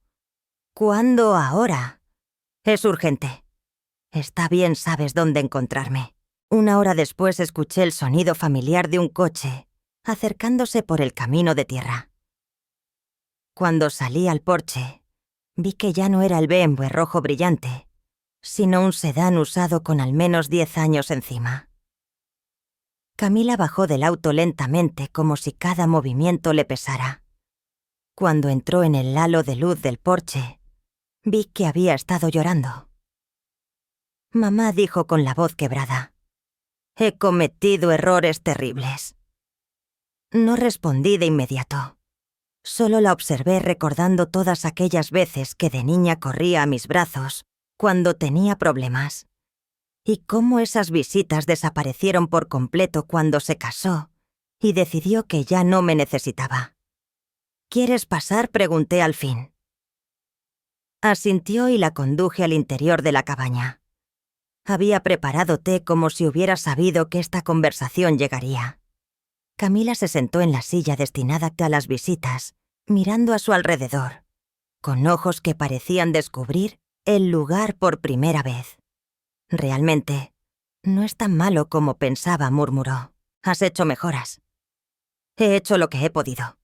¿Cuándo ahora? Es urgente. Está bien, sabes dónde encontrarme». 1 hora después escuché el sonido familiar de un coche, acercándose por el camino de tierra. Cuando salí al porche, vi que ya no era el BMW rojo brillante, sino un sedán usado con al menos 10 años encima. Camila bajó del auto lentamente, como si cada movimiento le pesara. Cuando entró en el halo de luz del porche, vi que había estado llorando. Mamá dijo con la voz quebrada: «He cometido errores terribles». No respondí de inmediato. Solo la observé recordando todas aquellas veces que de niña corría a mis brazos cuando tenía problemas, y cómo esas visitas desaparecieron por completo cuando se casó y decidió que ya no me necesitaba. «¿Quieres pasar?», pregunté al fin. Asintió y la conduje al interior de la cabaña. Había preparado té como si hubiera sabido que esta conversación llegaría. Camila se sentó en la silla destinada a las visitas, mirando a su alrededor, con ojos que parecían descubrir el lugar por primera vez. «Realmente, no es tan malo como pensaba», murmuró. «Has hecho mejoras». «He hecho lo que he podido».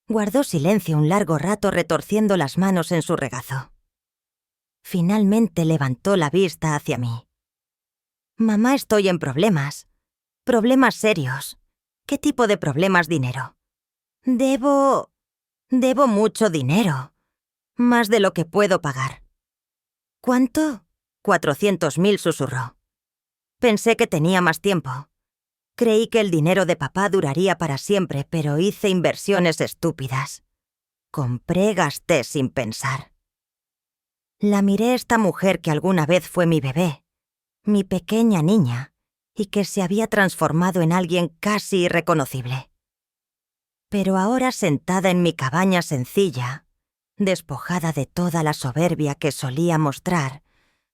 Guardó silencio un largo rato retorciendo las manos en su regazo. Finalmente levantó la vista hacia mí. «Mamá, estoy en problemas. Problemas serios. ¿Qué tipo de problemas? Dinero. Debo mucho dinero. Más de lo que puedo pagar». «¿Cuánto?», 400.000, susurró. Pensé que tenía más tiempo. Creí que el dinero de papá duraría para siempre, pero hice inversiones estúpidas. Compré, gasté sin pensar. La miré, esta mujer que alguna vez fue mi bebé, mi pequeña niña, y que se había transformado en alguien casi irreconocible. Pero ahora, sentada en mi cabaña sencilla, despojada de toda la soberbia que solía mostrar,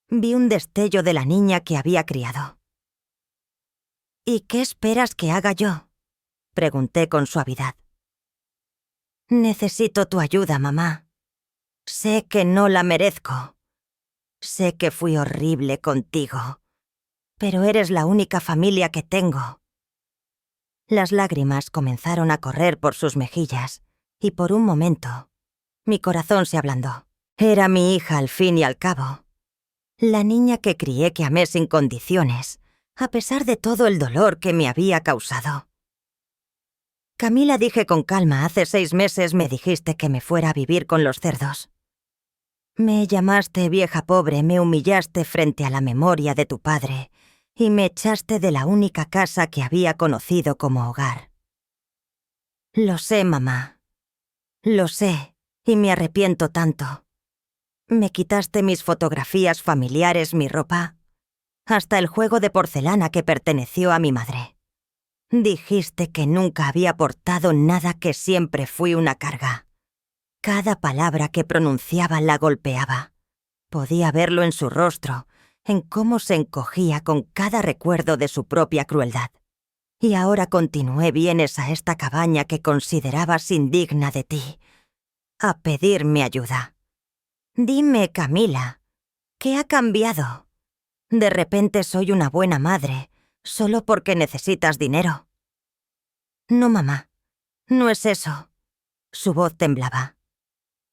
vi un destello de la niña que había criado. «¿Y qué esperas que haga yo?», pregunté con suavidad. «Necesito tu ayuda, mamá. Sé que no la merezco. Sé que fui horrible contigo, pero eres la única familia que tengo». Las lágrimas comenzaron a correr por sus mejillas, y por un momento, mi corazón se ablandó. Era mi hija al fin y al cabo. La niña que crié, que amé sin condiciones, a pesar de todo el dolor que me había causado. «Camila», dije con calma, «hace 6 meses me dijiste que me fuera a vivir con los cerdos. Me llamaste vieja pobre, me humillaste frente a la memoria de tu padre y me echaste de la única casa que había conocido como hogar. Lo sé, mamá. Lo sé, y me arrepiento tanto. Me quitaste mis fotografías familiares, mi ropa, hasta el juego de porcelana que perteneció a mi madre. Dijiste que nunca había portado nada, que siempre fui una carga. Cada palabra que pronunciaba la golpeaba. Podía verlo en su rostro, en cómo se encogía con cada recuerdo de su propia crueldad. Y ahora continué, vienes a esta cabaña que considerabas indigna de ti, a pedirme ayuda. Dime, Camila, ¿qué ha cambiado? De repente soy una buena madre, solo porque necesitas dinero». «No, mamá, no es eso». Su voz temblaba.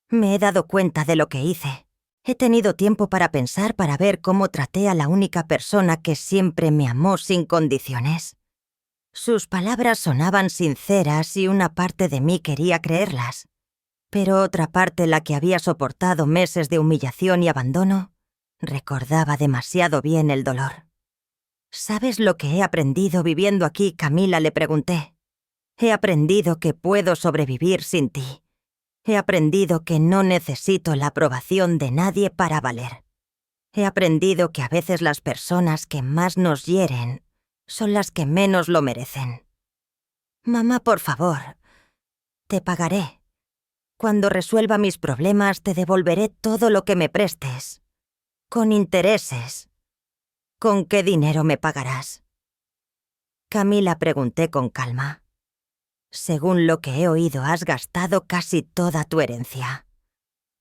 «Me he dado cuenta de lo que hice. He tenido tiempo para pensar, para ver cómo traté a la única persona que siempre me amó sin condiciones». Sus palabras sonaban sinceras y una parte de mí quería creerlas. Pero otra parte, la que había soportado meses de humillación y abandono, Recordaba demasiado bien el dolor. ¿Sabes lo que he aprendido viviendo aquí, Camila?, le pregunté. He aprendido que puedo sobrevivir sin ti. He aprendido que no necesito la aprobación de nadie para valer. He aprendido que a veces las personas que más nos hieren son las que menos lo merecen. Mamá, por favor, te pagaré. Cuando resuelva mis problemas te devolveré todo lo que me prestes. Con intereses. ¿Con qué dinero me pagarás? Camila, pregunté con calma. Según lo que he oído, has gastado casi toda tu herencia.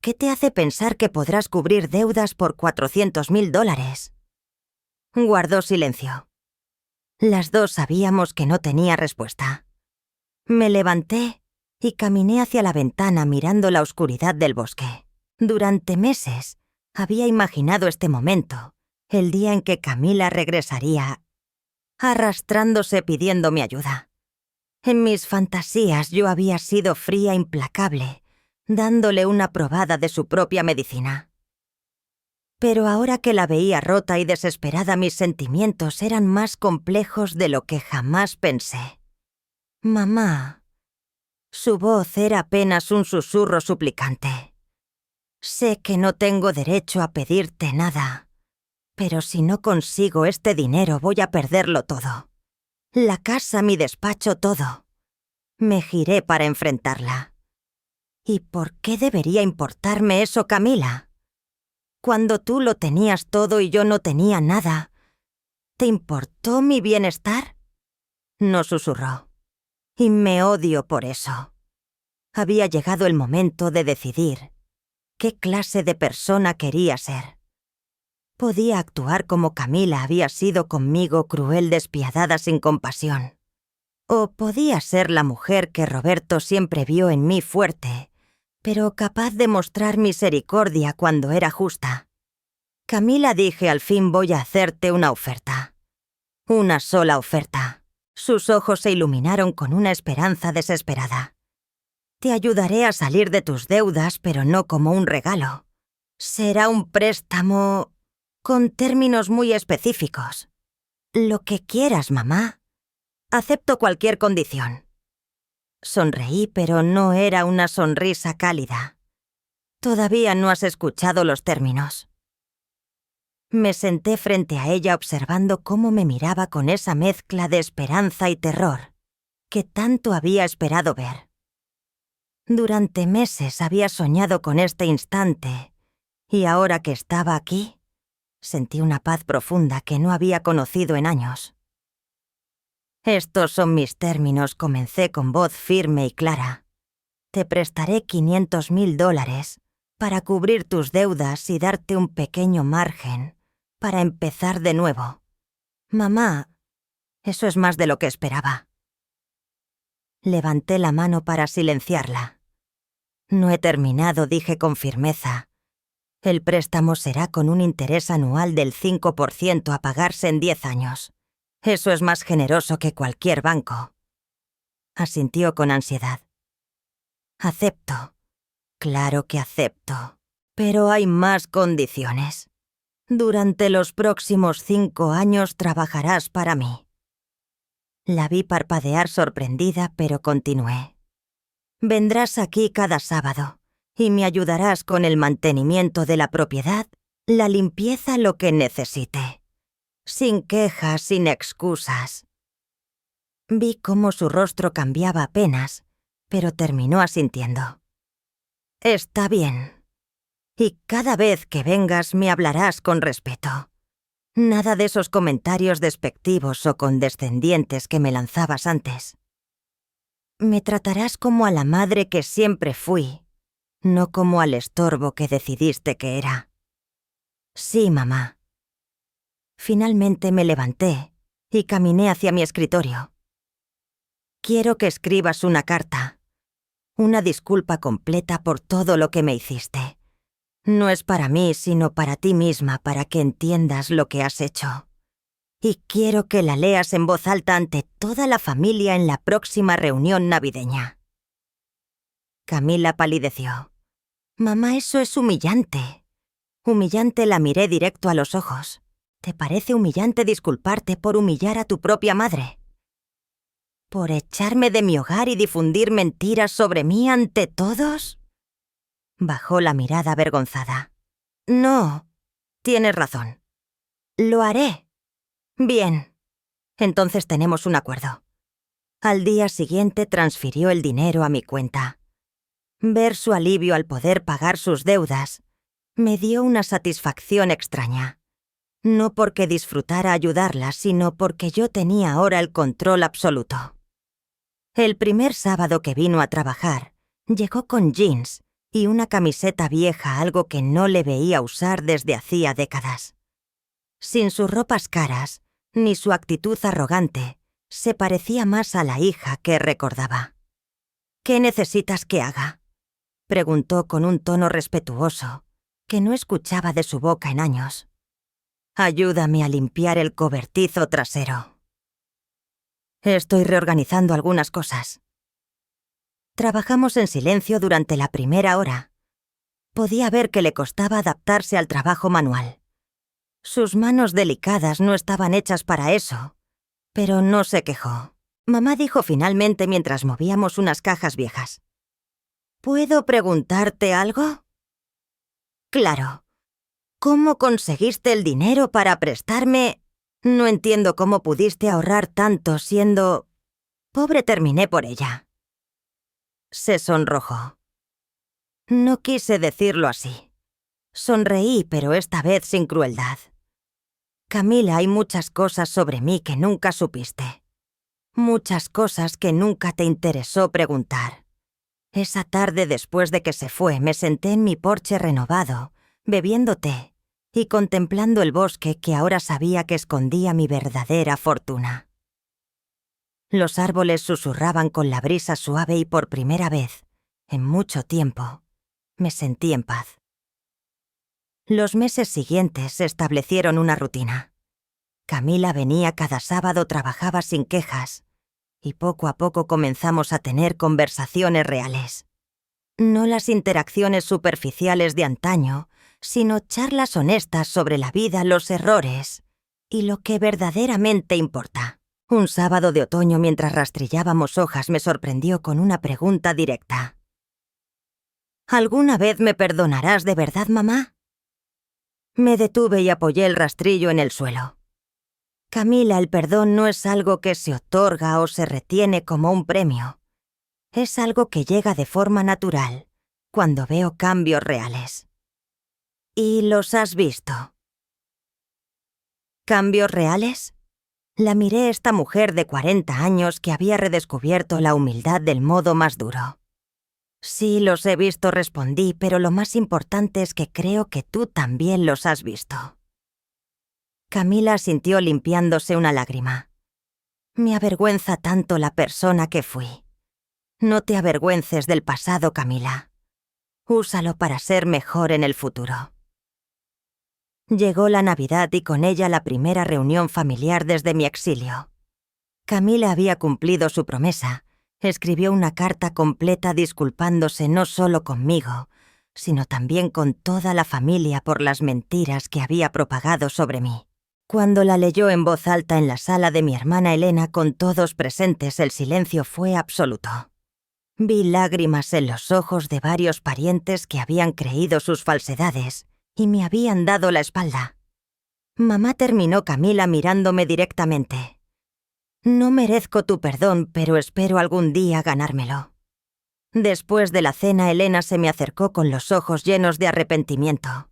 ¿Qué te hace pensar que podrás cubrir deudas por $400.000? Guardó silencio. Las dos sabíamos que no tenía respuesta. Me levanté y caminé hacia la ventana mirando la oscuridad del bosque. Durante meses había imaginado este momento, el día en que Camila regresaría, arrastrándose pidiendo mi ayuda. En mis fantasías yo había sido fría, implacable, dándole una probada de su propia medicina. Pero ahora que la veía rota y desesperada, mis sentimientos eran más complejos de lo que jamás pensé. Mamá. Su voz era apenas un susurro suplicante. Sé que no tengo derecho a pedirte nada, pero si no consigo este dinero voy a perderlo todo. La casa, mi despacho, todo. Me giré para enfrentarla. ¿Y por qué debería importarme eso, Camila? Cuando tú lo tenías todo y yo no tenía nada, ¿te importó mi bienestar? No susurró. Y me odio por eso. Había llegado el momento de decidir qué clase de persona quería ser. Podía actuar como Camila había sido conmigo, cruel, despiadada, sin compasión. O podía ser la mujer que Roberto siempre vio en mí, fuerte, pero capaz de mostrar misericordia cuando era justa. Camila, dije, al fin voy a hacerte una oferta. Una sola oferta. Sus ojos se iluminaron con una esperanza desesperada. Te ayudaré a salir de tus deudas, pero no como un regalo. Será un préstamo con términos muy específicos. Lo que quieras, mamá. Acepto cualquier condición. Sonreí, pero no era una sonrisa cálida. Todavía no has escuchado los términos. Me senté frente a ella observando cómo me miraba con esa mezcla de esperanza y terror que tanto había esperado ver. Durante meses había soñado con este instante, y ahora que estaba aquí, sentí una paz profunda que no había conocido en años. Estos son mis términos, comencé con voz firme y clara. Te prestaré $500.000 para cubrir tus deudas y darte un pequeño margen para empezar de nuevo. Mamá, eso es más de lo que esperaba. Levanté la mano para silenciarla. No he terminado, dije con firmeza. El préstamo será con un interés anual del 5% a pagarse en 10 años. Eso es más generoso que cualquier banco. Asintió con ansiedad. Acepto. Claro que acepto. Pero hay más condiciones. Durante los próximos 5 años trabajarás para mí. La vi parpadear sorprendida, pero continué. Vendrás aquí cada sábado y me ayudarás con el mantenimiento de la propiedad, la limpieza, lo que necesite. Sin quejas, sin excusas. Vi cómo su rostro cambiaba apenas, pero terminó asintiendo. Está bien. Y cada vez que vengas me hablarás con respeto. Nada de esos comentarios despectivos o condescendientes que me lanzabas antes. Me tratarás como a la madre que siempre fui, no como al estorbo que decidiste que era. Sí, mamá. Finalmente me levanté y caminé hacia mi escritorio. Quiero que escribas una carta, una disculpa completa por todo lo que me hiciste. No es para mí, sino para ti misma, para que entiendas lo que has hecho. Y quiero que la leas en voz alta ante toda la familia en la próxima reunión navideña. Camila palideció. Mamá, eso es humillante. Humillante la miré directo a los ojos. ¿Te parece humillante disculparte por humillar a tu propia madre? ¿Por echarme de mi hogar y difundir mentiras sobre mí ante todos? Bajó la mirada avergonzada. No, tienes razón. Lo haré. Bien. Entonces tenemos un acuerdo. Al día siguiente transfirió el dinero a mi cuenta. Ver su alivio al poder pagar sus deudas me dio una satisfacción extraña. No porque disfrutara ayudarla, sino porque yo tenía ahora el control absoluto. El primer sábado que vino a trabajar, llegó con jeans y una camiseta vieja, algo que no le veía usar desde hacía décadas. Sin sus ropas caras, ni su actitud arrogante, se parecía más a la hija que recordaba. «¿Qué necesitas que haga?», preguntó con un tono respetuoso, que no escuchaba de su boca en años. «Ayúdame a limpiar el cobertizo trasero. Estoy reorganizando algunas cosas». Trabajamos en silencio durante la primera hora. Podía ver que le costaba adaptarse al trabajo manual. Sus manos delicadas no estaban hechas para eso, pero no se quejó. Mamá dijo finalmente mientras movíamos unas cajas viejas: «¿Puedo preguntarte algo?». «Claro. ¿Cómo conseguiste el dinero para prestarme? No entiendo cómo pudiste ahorrar tanto siendo... Pobre terminé por ella». Se sonrojó. No quise decirlo así. Sonreí, pero esta vez sin crueldad. «Camila, hay muchas cosas sobre mí que nunca supiste. Muchas cosas que nunca te interesó preguntar. Esa tarde después de que se fue, me senté en mi porche renovado, bebiendo té y contemplando el bosque que ahora sabía que escondía mi verdadera fortuna. Los árboles susurraban con la brisa suave y por primera vez, en mucho tiempo, me sentí en paz. Los meses siguientes establecieron una rutina. Camila venía cada sábado, trabajaba sin quejas, y poco a poco comenzamos a tener conversaciones reales. No las interacciones superficiales de antaño, sino charlas honestas sobre la vida, los errores y lo que verdaderamente importa. Un sábado de otoño, mientras rastrillábamos hojas, me sorprendió con una pregunta directa. «¿Alguna vez me perdonarás de verdad, mamá?». Me detuve y apoyé el rastrillo en el suelo. «Camila, el perdón no es algo que se otorga o se retiene como un premio. Es algo que llega de forma natural, cuando veo cambios reales». «¿Y los has visto?». «¿Cambios reales?». La miré a esta mujer de 40 años que había redescubierto la humildad del modo más duro. «Sí, los he visto», respondí, «pero lo más importante es que creo que tú también los has visto». Camila asintió limpiándose una lágrima. «Me avergüenza tanto la persona que fui». «No te avergüences del pasado, Camila. Úsalo para ser mejor en el futuro». Llegó la Navidad y con ella la primera reunión familiar desde mi exilio. Camila había cumplido su promesa. Escribió una carta completa disculpándose no solo conmigo, sino también con toda la familia por las mentiras que había propagado sobre mí. Cuando la leyó en voz alta en la sala de mi hermana Elena con todos presentes, el silencio fue absoluto. Vi lágrimas en los ojos de varios parientes que habían creído sus falsedades y me habían dado la espalda. Mamá, terminó Camila mirándome directamente. «No merezco tu perdón, pero espero algún día ganármelo». Después de la cena, Elena se me acercó con los ojos llenos de arrepentimiento.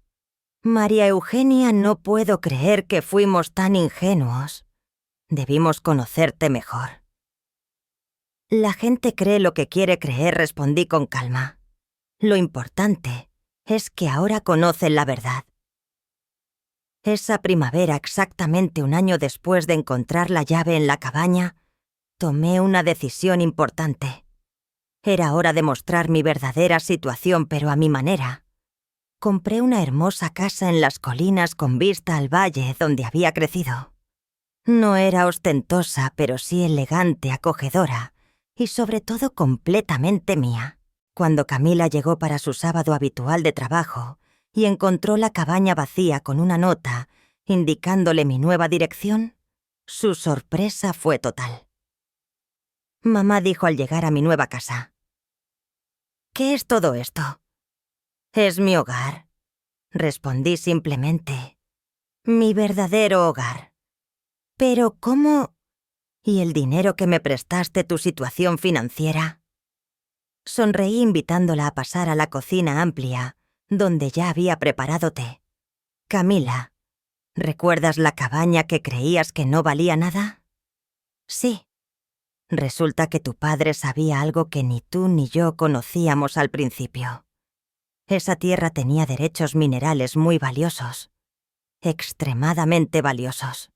«María Eugenia, no puedo creer que fuimos tan ingenuos. Debimos conocerte mejor». «La gente cree lo que quiere creer», respondí con calma. «Lo importante es que ahora conocen la verdad». Esa primavera, exactamente un año después de encontrar la llave en la cabaña, tomé una decisión importante. Era hora de mostrar mi verdadera situación, pero a mi manera. Compré una hermosa casa en las colinas con vista al valle donde había crecido. No era ostentosa, pero sí elegante, acogedora y sobre todo completamente mía. Cuando Camila llegó para su sábado habitual de trabajo, y encontró la cabaña vacía con una nota indicándole mi nueva dirección, su sorpresa fue total. Mamá dijo al llegar a mi nueva casa: «¿Qué es todo esto?» «Es mi hogar», respondí simplemente. «Mi verdadero hogar». «¿Pero cómo? ¿Y el dinero que me prestaste, tu situación financiera?» Sonreí invitándola a pasar a la cocina amplia, donde ya había preparado té. «Camila, ¿recuerdas la cabaña que creías que no valía nada?» «Sí». «Resulta que tu padre sabía algo que ni tú ni yo conocíamos al principio. Esa tierra tenía derechos minerales muy valiosos, extremadamente valiosos».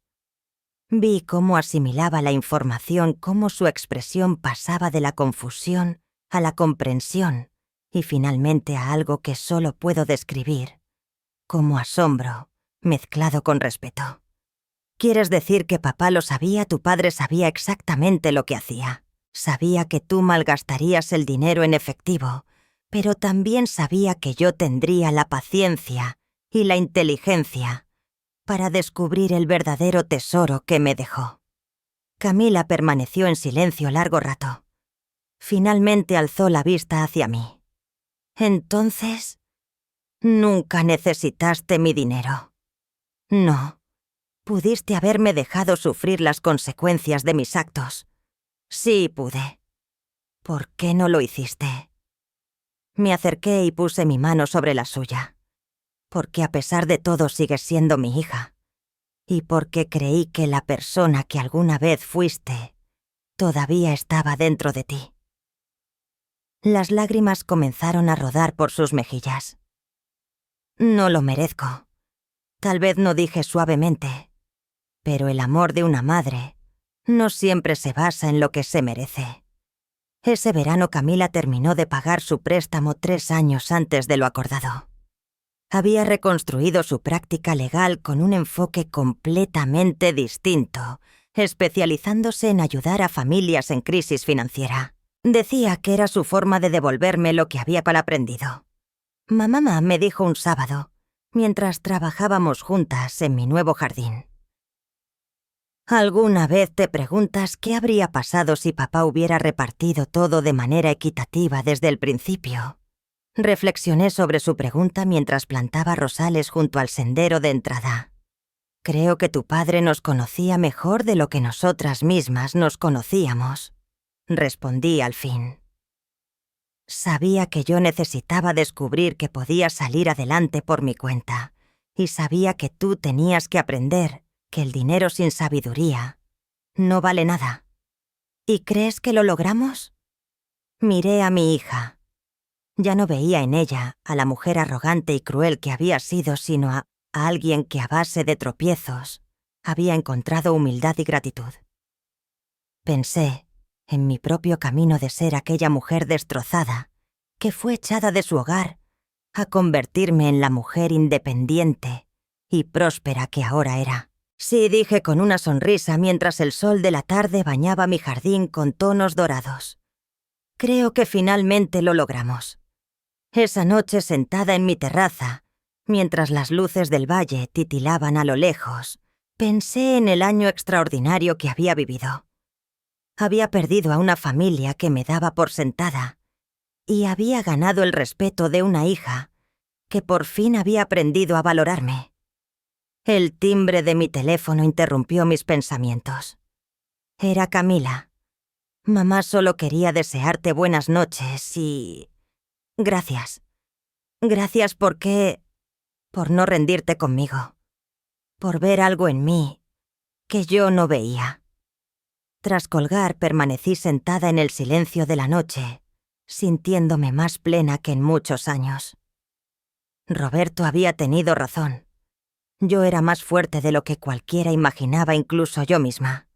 Vi cómo asimilaba la información, cómo su expresión pasaba de la confusión a la comprensión y finalmente a algo que solo puedo describir como asombro mezclado con respeto. «¿Quieres decir que papá lo sabía? Tu padre sabía exactamente lo que hacía. Sabía que tú malgastarías el dinero en efectivo, pero también sabía que yo tendría la paciencia y la inteligencia para descubrir el verdadero tesoro que me dejó». Camila permaneció en silencio largo rato. Finalmente alzó la vista hacia mí. «Entonces, nunca necesitaste mi dinero». «No. Pudiste haberme dejado sufrir las consecuencias de mis actos». «Sí pude». «¿Por qué no lo hiciste?» Me acerqué y puse mi mano sobre la suya. «Porque a pesar de todo sigues siendo mi hija. Y porque creí que la persona que alguna vez fuiste todavía estaba dentro de ti». Las lágrimas comenzaron a rodar por sus mejillas. «No lo merezco. Tal vez no dije suavemente, pero el amor de una madre no siempre se basa en lo que se merece». Ese verano Camila terminó de pagar su préstamo 3 años antes de lo acordado. Había reconstruido su práctica legal con un enfoque completamente distinto, especializándose en ayudar a familias en crisis financiera. Decía que era su forma de devolverme lo que había aprendido. Mamá me dijo un sábado, mientras trabajábamos juntas en mi nuevo jardín: «¿Alguna vez te preguntas qué habría pasado si papá hubiera repartido todo de manera equitativa desde el principio?» Reflexioné sobre su pregunta mientras plantaba rosales junto al sendero de entrada. «Creo que tu padre nos conocía mejor de lo que nosotras mismas nos conocíamos», respondí al fin. Sabía que yo necesitaba descubrir que podía salir adelante por mi cuenta, y sabía que tú tenías que aprender que el dinero sin sabiduría no vale nada. ¿Y crees que lo logramos?» Miré a mi hija. Ya no veía en ella a la mujer arrogante y cruel que había sido, sino a alguien que a base de tropiezos había encontrado humildad y gratitud. Pensé en mi propio camino de ser aquella mujer destrozada que fue echada de su hogar a convertirme en la mujer independiente y próspera que ahora era. «Sí», dije con una sonrisa mientras el sol de la tarde bañaba mi jardín con tonos dorados. «Creo que finalmente lo logramos». Esa noche, sentada en mi terraza, mientras las luces del valle titilaban a lo lejos, pensé en el año extraordinario que había vivido. Había perdido a una familia que me daba por sentada y había ganado el respeto de una hija que por fin había aprendido a valorarme. El timbre de mi teléfono interrumpió mis pensamientos. Era Camila. «Mamá solo quería desearte buenas noches y... gracias. Gracias por no rendirte conmigo. Por ver algo en mí que yo no veía». Tras colgar, permanecí sentada en el silencio de la noche, sintiéndome más plena que en muchos años. Roberto había tenido razón. Yo era más fuerte de lo que cualquiera imaginaba, incluso yo misma.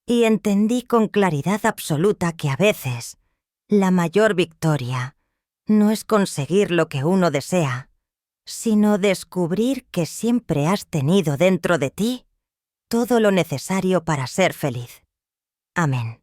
Y entendí con claridad absoluta que a veces la mayor victoria no es conseguir lo que uno desea, sino descubrir que siempre has tenido dentro de ti todo lo necesario para ser feliz. Amén.